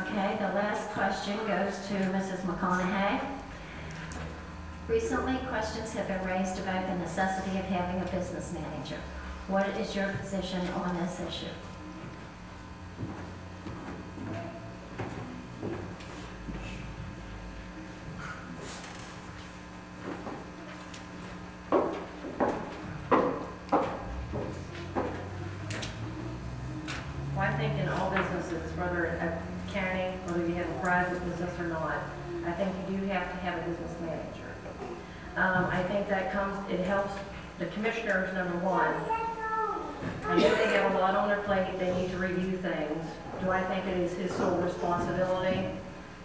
Okay, the last question goes to Mrs. McConaughey. Recently, questions have been raised about the necessity of having a business manager. What is your position on this issue? Well, I think in all businesses, whether at county, whether you have a private business or not, I think you do have to have a business manager. I think that it helps the commissioners, number one. I know they have a lot on their plate, they need to review things. Do I think it is his sole responsibility?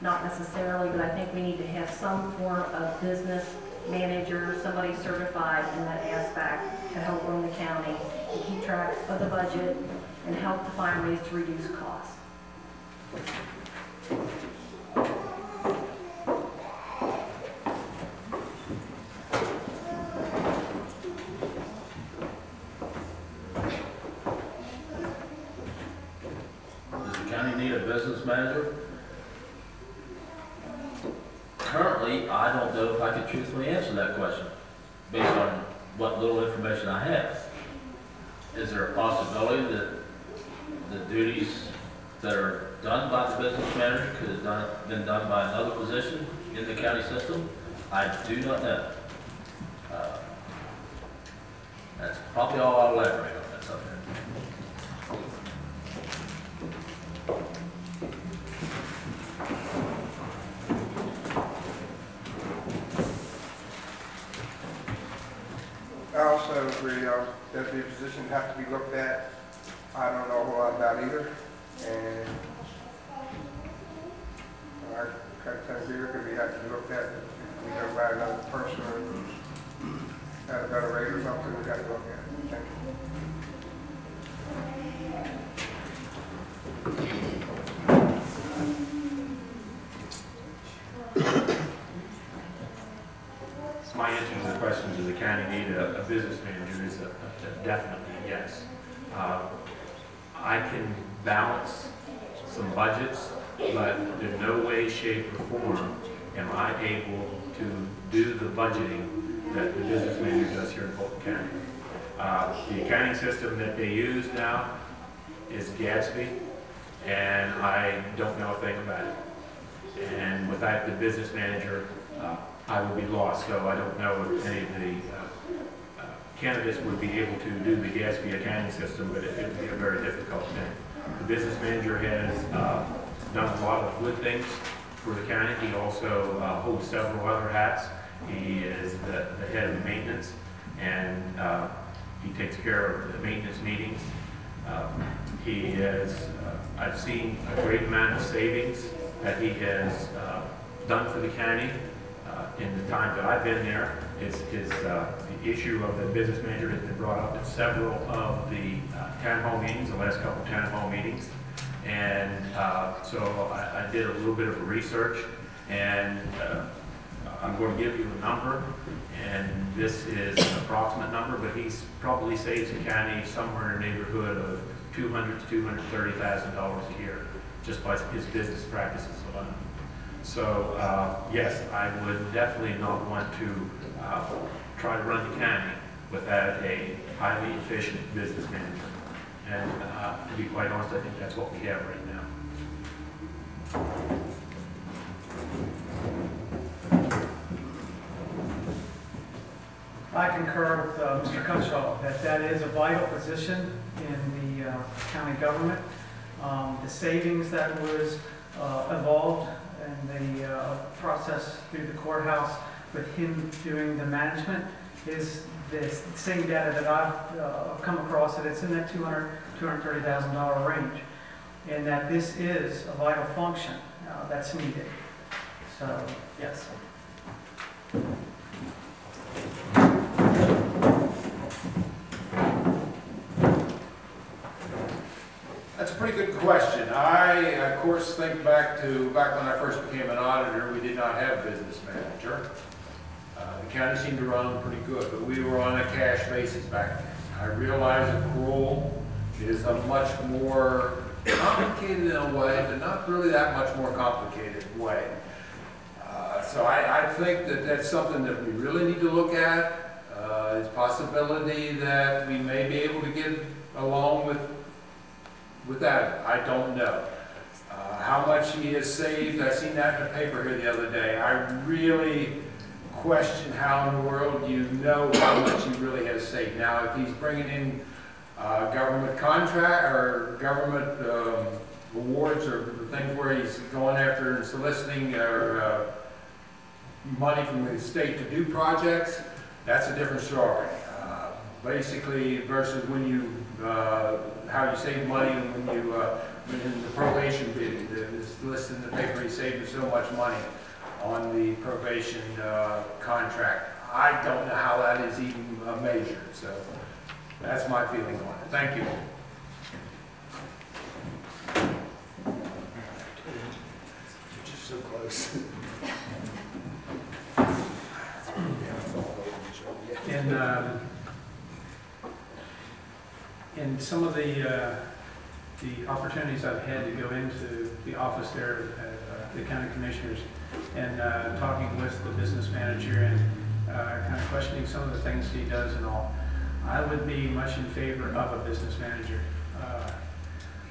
Not necessarily, but I think we need to have some form of business manager, somebody certified in that aspect to help run the county, to keep track of the budget, and help to find ways to reduce costs. Business manager? Currently, I don't know if I could truthfully answer that question based on what little information I have. Is there a possibility that the duties that are done by the business manager could have been done by another position in the county system? I do not know. That's probably all I'll elaborate on that subject. I also agree that the position have to be looked at. I don't know a whole lot about either, and I kind of agree because we have to be looked at. If we go by another person or at a better rate or something, we got to look at it. Thank you. My answer to the question, does the county need a business manager, is a definitely yes. I can balance some budgets, but in no way, shape, or form am I able to do the budgeting that the business manager does here in Fulton County. The accounting system that they use now is Gatsby, and I don't know a thing about it. And without the business manager, I would be lost, so I don't know if any of the candidates would be able to do the Gatsby accounting system, but it would be a very difficult thing. The business manager has done a lot of good things for the county. He also holds several other hats. He is the head of maintenance, and he takes care of the maintenance meetings. He has, I've seen a great amount of savings that he has done for the county. In the time that I've been there, the issue of the business manager has been brought up at several of the town hall meetings, the last couple of town hall meetings. And so I did a little bit of research, and I'm going to give you a number, and this is an approximate number, but he's probably saves the county somewhere in the neighborhood of $200,000 to $230,000 a year just by his business practices alone. So yes, I would definitely not want to try to run the county without a highly efficient business manager. And to be quite honest, I think that's what we have right now. I concur with Mr. Cutshall that is a vital position in the county government. The savings that was involved in the process through the courthouse with him doing the management is the same data that I've come across, that it's in that $230,000 range, and that this is a vital function that's needed. So, yes. That's a pretty good question. I, of course, think back when I first became an auditor, we did not have a business manager. The county seemed to run pretty good, but we were on a cash basis back then. I realize accrual is a much more complicated in a way, but not really that much more complicated way. So I think that that's something that we really need to look at. It's a possibility that we may be able to get along with that. I don't know. How much he has saved, I seen that in the paper here the other day. I really question how in the world you know how much he really has saved. Now, if he's bringing in government contract or government awards or things where he's going after and soliciting or money from the state to do projects, that's a different story. Basically, versus when you how you save money and when you when in the probation bid, it's listed in the paper, he saved so much money on the probation contract. I don't know how that is even measured, so that's my feeling on it. Thank you. Just so close. In some of the opportunities I've had to go into the office there at the county commissioners and talking with the business manager and kind of questioning some of the things he does and all, I would be much in favor of a business manager.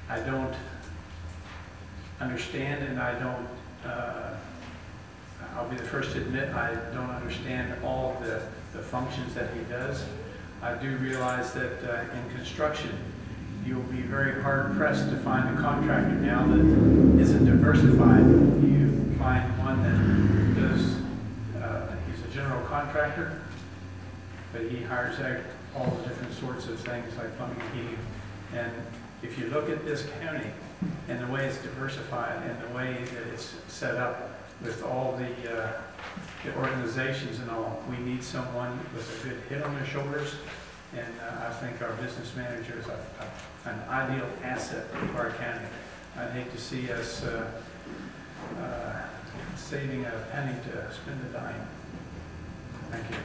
I don't understand, and I don't, I'll be the first to admit, I don't understand all the functions that he does. I do realize that in construction, you'll be very hard pressed to find a contractor now that isn't diversified. You find one that does, he's a general contractor, but he hires out all the different sorts of things like plumbing and heating. And if you look at this county and the way it's diversified and the way that it's set up with all the organizations and all, we need someone with a good head on their shoulders. And I think our business manager is an ideal asset to our county. I'd hate to see us saving a penny to spend a dime. Thank you.